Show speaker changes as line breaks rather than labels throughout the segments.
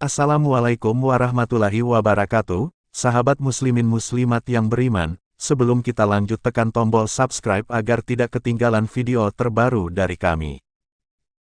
Assalamualaikum warahmatullahi wabarakatuh, sahabat muslimin muslimat yang beriman. Sebelum kita lanjut, tekan tombol subscribe agar tidak ketinggalan video terbaru dari kami.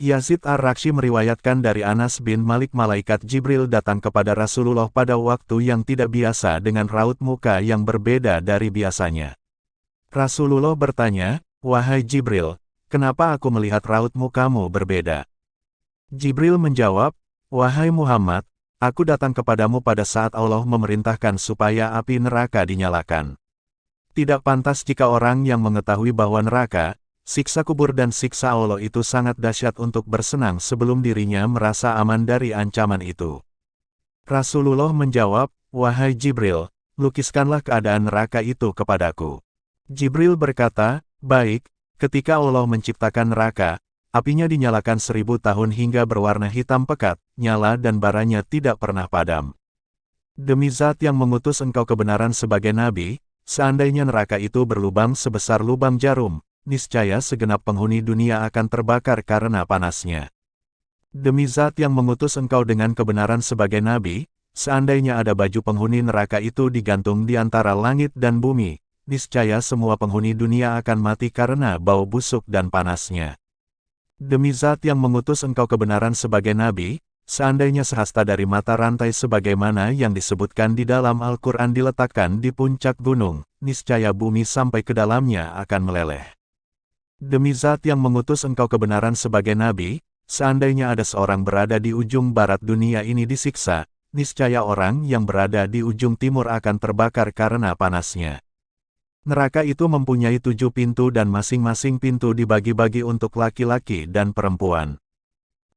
Yazid Ar-Raqsy meriwayatkan dari Anas bin Malik, malaikat Jibril datang kepada Rasulullah pada waktu yang tidak biasa dengan raut muka yang berbeda dari biasanya. Rasulullah bertanya, "Wahai Jibril, kenapa aku melihat raut mukamu berbeda?" Jibril menjawab, "Wahai Muhammad, aku datang kepadamu pada saat Allah memerintahkan supaya api neraka dinyalakan. Tidak pantas jika orang yang mengetahui bahwa neraka, siksa kubur dan siksa Allah itu sangat dahsyat untuk bersenang sebelum dirinya merasa aman dari ancaman itu." Rasulullah menjawab, "Wahai Jibril, lukiskanlah keadaan neraka itu kepadaku." Jibril berkata, "Baik." Ketika Allah menciptakan neraka, apinya dinyalakan 1000 tahun hingga berwarna hitam pekat, nyala dan baranya tidak pernah padam. Demi Zat yang mengutus engkau kebenaran sebagai nabi, seandainya neraka itu berlubang sebesar lubang jarum, niscaya segenap penghuni dunia akan terbakar karena panasnya. Demi Zat yang mengutus engkau dengan kebenaran sebagai nabi, seandainya ada baju penghuni neraka itu digantung di antara langit dan bumi, niscaya semua penghuni dunia akan mati karena bau busuk dan panasnya. Demi Zat yang mengutus engkau kebenaran sebagai nabi, seandainya sehasta dari mata rantai sebagaimana yang disebutkan di dalam Al-Quran diletakkan di puncak gunung, niscaya bumi sampai ke dalamnya akan meleleh. Demi Zat yang mengutus engkau kebenaran sebagai nabi, seandainya ada seorang berada di ujung barat dunia ini disiksa, niscaya orang yang berada di ujung timur akan terbakar karena panasnya. Neraka itu mempunyai 7 pintu dan masing-masing pintu dibagi-bagi untuk laki-laki dan perempuan.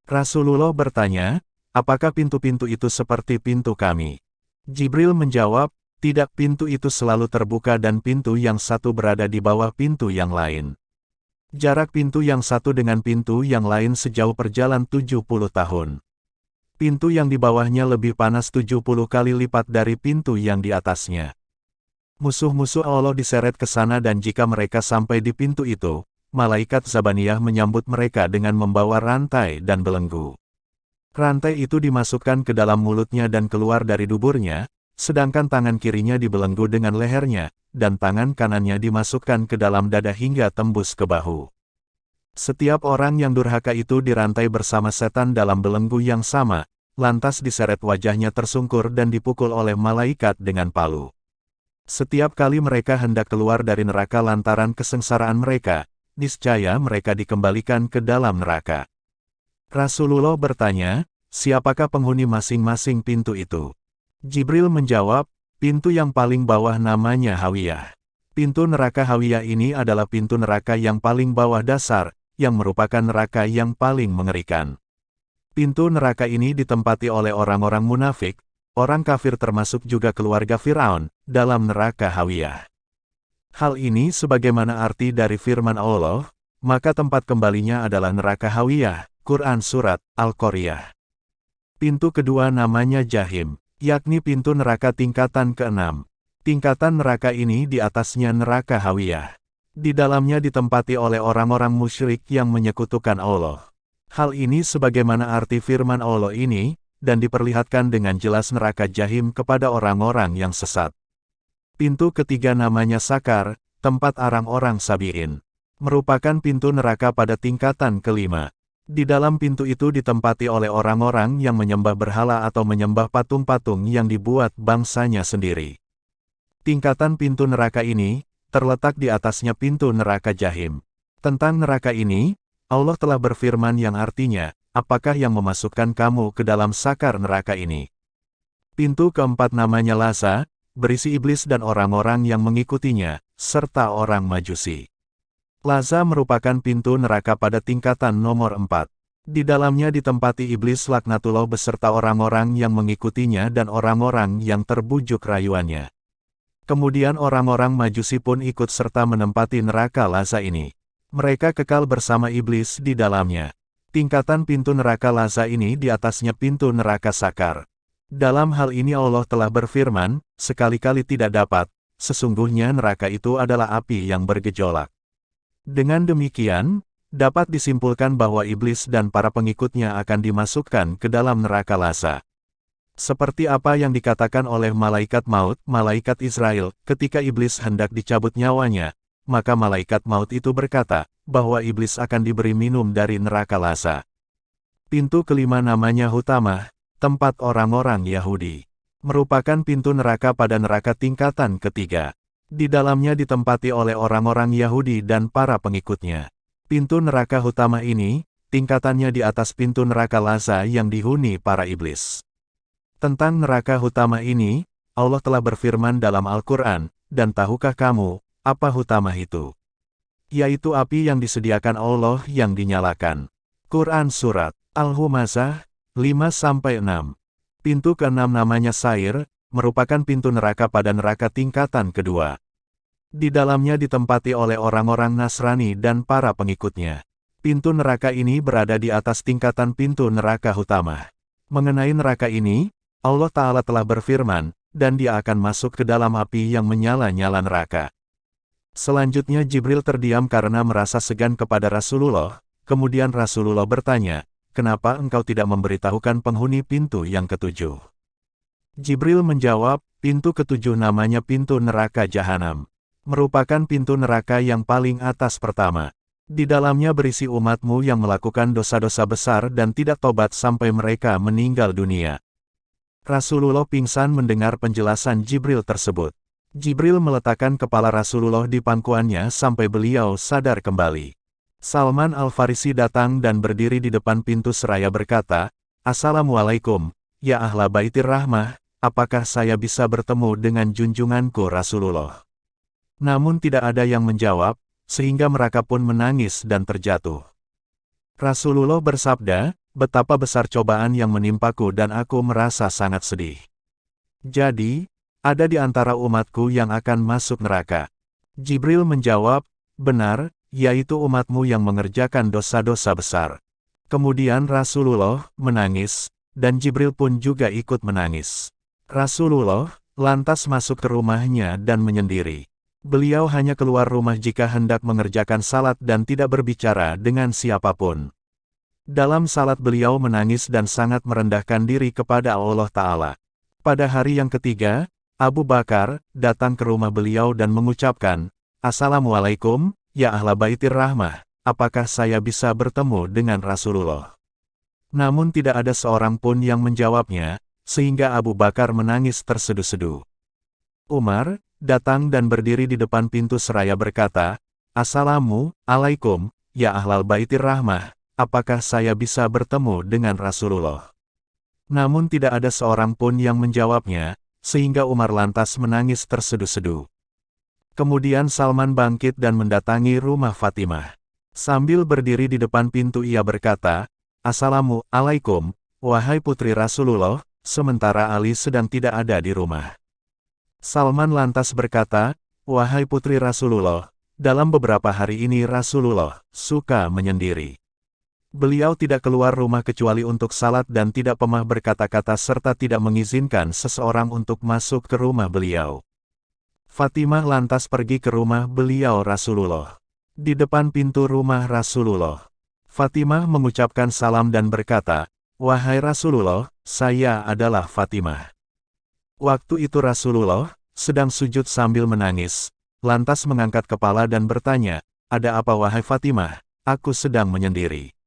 Rasulullah bertanya, "Apakah pintu-pintu itu seperti pintu kami?" Jibril menjawab, "Tidak, pintu itu selalu terbuka dan pintu yang satu berada di bawah pintu yang lain. Jarak pintu yang satu dengan pintu yang lain sejauh perjalanan 70 tahun. Pintu yang di bawahnya lebih panas 70 kali lipat dari pintu yang di atasnya. Musuh-musuh Allah diseret ke sana dan jika mereka sampai di pintu itu, malaikat Zabaniyah menyambut mereka dengan membawa rantai dan belenggu. Rantai itu dimasukkan ke dalam mulutnya dan keluar dari duburnya, sedangkan tangan kirinya dibelenggu dengan lehernya, dan tangan kanannya dimasukkan ke dalam dada hingga tembus ke bahu. Setiap orang yang durhaka itu dirantai bersama setan dalam belenggu yang sama, lantas diseret wajahnya tersungkur dan dipukul oleh malaikat dengan palu. Setiap kali mereka hendak keluar dari neraka lantaran kesengsaraan mereka, niscaya mereka dikembalikan ke dalam neraka." Rasulullah bertanya, "Siapakah penghuni masing-masing pintu itu?" Jibril menjawab, "Pintu yang paling bawah namanya Hawiyah. Pintu neraka Hawiyah ini adalah pintu neraka yang paling bawah dasar, yang merupakan neraka yang paling mengerikan. Pintu neraka ini ditempati oleh orang-orang munafik, orang kafir termasuk juga keluarga Firaun, dalam neraka Hawiyah. Hal ini sebagaimana arti dari firman Allah, maka tempat kembalinya adalah neraka Hawiyah, Quran Surat Al-Qoriyah. Pintu kedua namanya Jahim, yakni pintu neraka tingkatan ke-6. Tingkatan neraka ini di atasnya neraka Hawiyah. Di dalamnya ditempati oleh orang-orang musyrik yang menyekutukan Allah. Hal ini sebagaimana arti firman Allah ini, dan diperlihatkan dengan jelas neraka Jahim kepada orang-orang yang sesat. Pintu ketiga namanya Sakar, tempat orang-orang sabirin. Merupakan pintu neraka pada tingkatan kelima. Di dalam pintu itu ditempati oleh orang-orang yang menyembah berhala atau menyembah patung-patung yang dibuat bangsanya sendiri. Tingkatan pintu neraka ini, terletak di atasnya pintu neraka Jahim. Tentang neraka ini, Allah telah berfirman yang artinya, "Apakah yang memasukkan kamu ke dalam sakar neraka ini?" Pintu keempat namanya Laza, berisi iblis dan orang-orang yang mengikutinya, serta orang Majusi. Laza merupakan pintu neraka pada tingkatan nomor 4. Di dalamnya ditempati iblis laknatullah beserta orang-orang yang mengikutinya dan orang-orang yang terbujuk rayuannya. Kemudian orang-orang Majusi pun ikut serta menempati neraka Laza ini. Mereka kekal bersama iblis di dalamnya. Tingkatan pintu neraka Laza ini di atasnya pintu neraka Sakar. Dalam hal ini Allah telah berfirman, "Sekali-kali tidak dapat, sesungguhnya neraka itu adalah api yang bergejolak." Dengan demikian, dapat disimpulkan bahwa iblis dan para pengikutnya akan dimasukkan ke dalam neraka Laza. Seperti apa yang dikatakan oleh malaikat maut, malaikat Israel, ketika iblis hendak dicabut nyawanya, maka malaikat maut itu berkata, bahwa iblis akan diberi minum dari neraka Lasa. Pintu kelima namanya Hutamah, tempat orang-orang Yahudi. Merupakan pintu neraka pada neraka tingkatan ketiga. Di dalamnya ditempati oleh orang-orang Yahudi dan para pengikutnya. Pintu neraka Hutamah ini, tingkatannya di atas pintu neraka Lasa yang dihuni para iblis. Tentang neraka Hutamah ini, Allah telah berfirman dalam Al-Quran, dan tahukah kamu, apa Hutamah itu? Yaitu api yang disediakan Allah yang dinyalakan. Quran Surat Al-Humazah 5-6. Pintu ke-6 namanya Sair, merupakan pintu neraka pada neraka tingkatan kedua. Di dalamnya ditempati oleh orang-orang Nasrani dan para pengikutnya. Pintu neraka ini berada di atas tingkatan pintu neraka Hutamah. Mengenai neraka ini, Allah Ta'ala telah berfirman, dan dia akan masuk ke dalam api yang menyala-nyala neraka. Selanjutnya Jibril terdiam karena merasa segan kepada Rasulullah, kemudian Rasulullah bertanya, kenapa engkau tidak memberitahukan penghuni pintu yang ketujuh? Jibril menjawab, pintu ketujuh namanya pintu neraka Jahanam. Merupakan pintu neraka yang paling atas pertama. Di dalamnya berisi umatmu yang melakukan dosa-dosa besar dan tidak tobat sampai mereka meninggal dunia. Rasulullah pingsan mendengar penjelasan Jibril tersebut. Jibril meletakkan kepala Rasulullah di pangkuannya sampai beliau sadar kembali. Salman Al-Farisi datang dan berdiri di depan pintu seraya berkata, Assalamualaikum, ya ahla baitir rahmah, apakah saya bisa bertemu dengan junjunganku Rasulullah? Namun tidak ada yang menjawab, sehingga mereka pun menangis dan terjatuh. Rasulullah bersabda, betapa besar cobaan yang menimpaku dan aku merasa sangat sedih. Jadi, ada di antara umatku yang akan masuk neraka. Jibril menjawab, benar, yaitu umatmu yang mengerjakan dosa-dosa besar. Kemudian Rasulullah menangis, dan Jibril pun juga ikut menangis. Rasulullah lantas masuk ke rumahnya dan menyendiri. Beliau hanya keluar rumah jika hendak mengerjakan salat dan tidak berbicara dengan siapapun. Dalam salat beliau menangis dan sangat merendahkan diri kepada Allah Ta'ala. Pada hari yang ketiga, Abu Bakar datang ke rumah beliau dan mengucapkan, Assalamualaikum, ya ahla baitir rahmah, apakah saya bisa bertemu dengan Rasulullah? Namun tidak ada seorang pun yang menjawabnya, sehingga Abu Bakar menangis terseduh-seduh. Umar datang dan berdiri di depan pintu seraya berkata, Assalamualaikum, ya ahlal baitir rahmah, apakah saya bisa bertemu dengan Rasulullah? Namun tidak ada seorang pun yang menjawabnya, sehingga Umar lantas menangis terseduh-seduh. Kemudian Salman bangkit dan mendatangi rumah Fatimah. Sambil berdiri di depan pintu ia berkata, Assalamualaikum, wahai putri Rasulullah, sementara Ali sedang tidak ada di rumah. Salman lantas berkata, wahai putri Rasulullah, dalam beberapa hari ini Rasulullah suka menyendiri. Beliau tidak keluar rumah kecuali untuk salat dan tidak pernah berkata-kata serta tidak mengizinkan seseorang untuk masuk ke rumah beliau. Fatimah lantas pergi ke rumah beliau Rasulullah. Di depan pintu rumah Rasulullah, Fatimah mengucapkan salam dan berkata, wahai Rasulullah, saya adalah Fatimah. Waktu itu Rasulullah sedang sujud sambil menangis, lantas mengangkat kepala dan bertanya, ada apa wahai Fatimah, aku sedang menyendiri.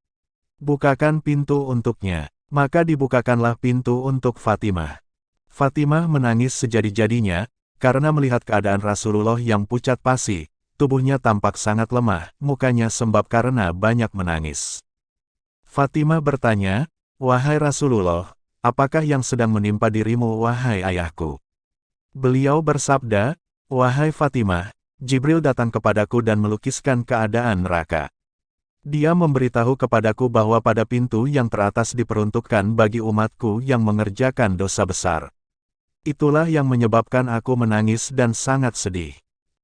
Bukakan pintu untuknya. Maka dibukakanlah pintu untuk Fatimah. Fatimah menangis sejadi-jadinya, karena melihat keadaan Rasulullah yang pucat pasi, tubuhnya tampak sangat lemah, mukanya sembab karena banyak menangis. Fatimah bertanya, wahai Rasulullah, apakah yang sedang menimpa dirimu wahai ayahku? Beliau bersabda, wahai Fatimah, Jibril datang kepadaku dan melukiskan keadaan neraka. Dia memberitahu kepadaku bahwa pada pintu yang teratas diperuntukkan bagi umatku yang mengerjakan dosa besar. Itulah yang menyebabkan aku menangis dan sangat sedih.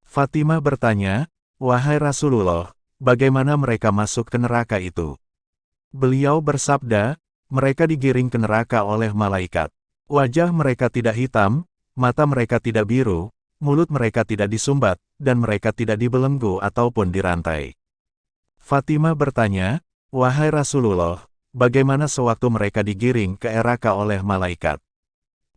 Fatimah bertanya, wahai Rasulullah, bagaimana mereka masuk ke neraka itu? Beliau bersabda, mereka digiring ke neraka oleh malaikat. Wajah mereka tidak hitam, mata mereka tidak biru, mulut mereka tidak disumbat, dan mereka tidak dibelenggu ataupun dirantai. Fatimah bertanya, wahai Rasulullah, bagaimana sewaktu mereka digiring ke neraka oleh malaikat?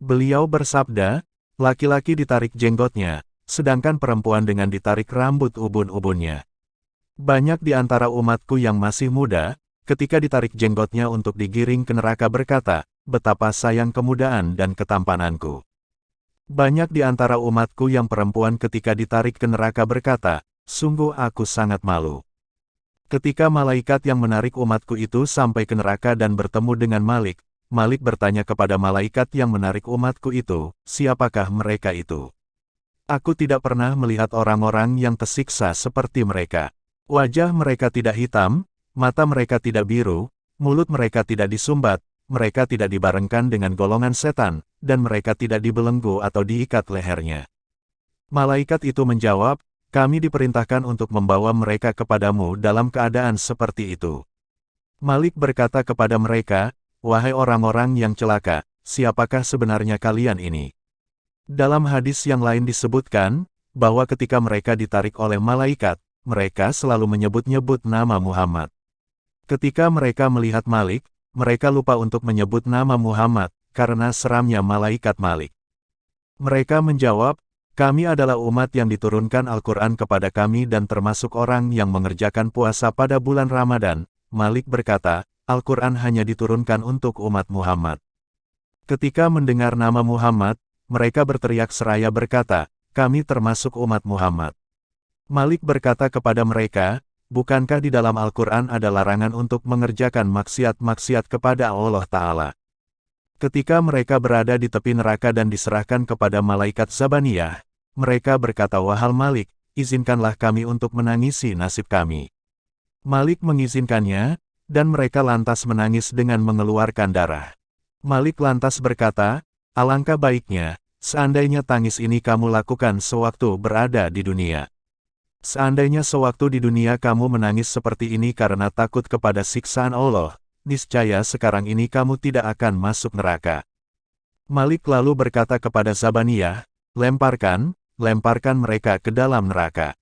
Beliau bersabda, laki-laki ditarik jenggotnya, sedangkan perempuan dengan ditarik rambut ubun-ubunnya. Banyak di antara umatku yang masih muda, ketika ditarik jenggotnya untuk digiring ke neraka berkata, betapa sayang kemudaan dan ketampananku. Banyak di antara umatku yang perempuan ketika ditarik ke neraka berkata, sungguh aku sangat malu. Ketika malaikat yang menarik umatku itu sampai ke neraka dan bertemu dengan Malik, Malik bertanya kepada malaikat yang menarik umatku itu, siapakah mereka itu? Aku tidak pernah melihat orang-orang yang tersiksa seperti mereka. Wajah mereka tidak hitam, mata mereka tidak biru, mulut mereka tidak disumbat, mereka tidak dibarengkan dengan golongan setan, dan mereka tidak dibelenggu atau diikat lehernya. Malaikat itu menjawab, kami diperintahkan untuk membawa mereka kepadamu dalam keadaan seperti itu. Malik berkata kepada mereka, wahai orang-orang yang celaka, siapakah sebenarnya kalian ini? Dalam hadis yang lain disebutkan, bahwa ketika mereka ditarik oleh malaikat, mereka selalu menyebut-nyebut nama Muhammad. Ketika mereka melihat Malik, mereka lupa untuk menyebut nama Muhammad, karena seramnya malaikat Malik. Mereka menjawab, kami adalah umat yang diturunkan Al-Quran kepada kami dan termasuk orang yang mengerjakan puasa pada bulan Ramadan. Malik berkata, Al-Quran hanya diturunkan untuk umat Muhammad. Ketika mendengar nama Muhammad, mereka berteriak seraya berkata, kami termasuk umat Muhammad. Malik berkata kepada mereka, bukankah di dalam Al-Quran ada larangan untuk mengerjakan maksiat-maksiat kepada Allah Ta'ala? Ketika mereka berada di tepi neraka dan diserahkan kepada malaikat Zabaniyah, mereka berkata, wahai Malik, izinkanlah kami untuk menangisi nasib kami. Malik mengizinkannya, dan mereka lantas menangis dengan mengeluarkan darah. Malik lantas berkata, alangkah baiknya, seandainya tangis ini kamu lakukan sewaktu berada di dunia. Seandainya sewaktu di dunia kamu menangis seperti ini karena takut kepada siksaan Allah, niscaya sekarang ini kamu tidak akan masuk neraka. Malik lalu berkata kepada Zabaniyah, lemparkan mereka ke dalam neraka.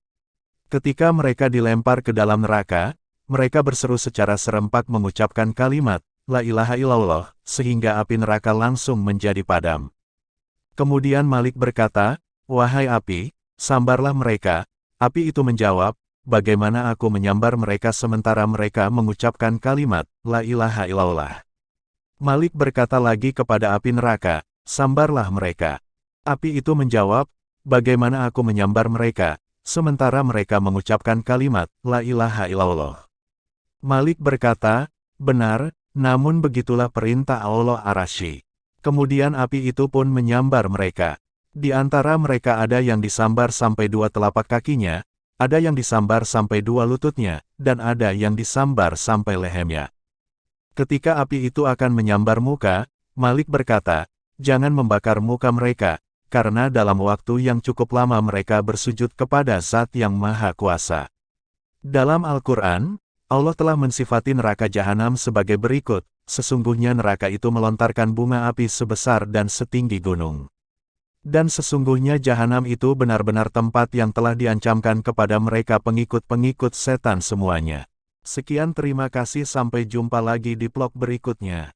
Ketika mereka dilempar ke dalam neraka, mereka berseru secara serempak mengucapkan kalimat, La ilaha illallah, sehingga api neraka langsung menjadi padam. Kemudian Malik berkata, wahai api, sambarlah mereka. Api itu menjawab, bagaimana aku menyambar mereka sementara mereka mengucapkan kalimat, La ilaha illallah. Malik berkata lagi kepada api neraka, sambarlah mereka. Api itu menjawab, bagaimana aku menyambar mereka, sementara mereka mengucapkan kalimat, La ilaha illallah. Malik berkata, benar, namun begitulah perintah Allah Ar-Rasy. Kemudian api itu pun menyambar mereka. Di antara mereka ada yang disambar sampai 2 telapak kakinya, ada yang disambar sampai 2 lututnya, dan ada yang disambar sampai lehernya. Ketika api itu akan menyambar muka, Malik berkata, jangan membakar muka mereka, karena dalam waktu yang cukup lama mereka bersujud kepada Zat yang Maha Kuasa. Dalam Al-Quran, Allah telah mensifati neraka jahanam sebagai berikut, sesungguhnya neraka itu melontarkan bunga api sebesar dan setinggi gunung. Dan sesungguhnya jahanam itu benar-benar tempat yang telah diancamkan kepada mereka pengikut-pengikut setan semuanya. Sekian, terima kasih, sampai jumpa lagi di vlog berikutnya.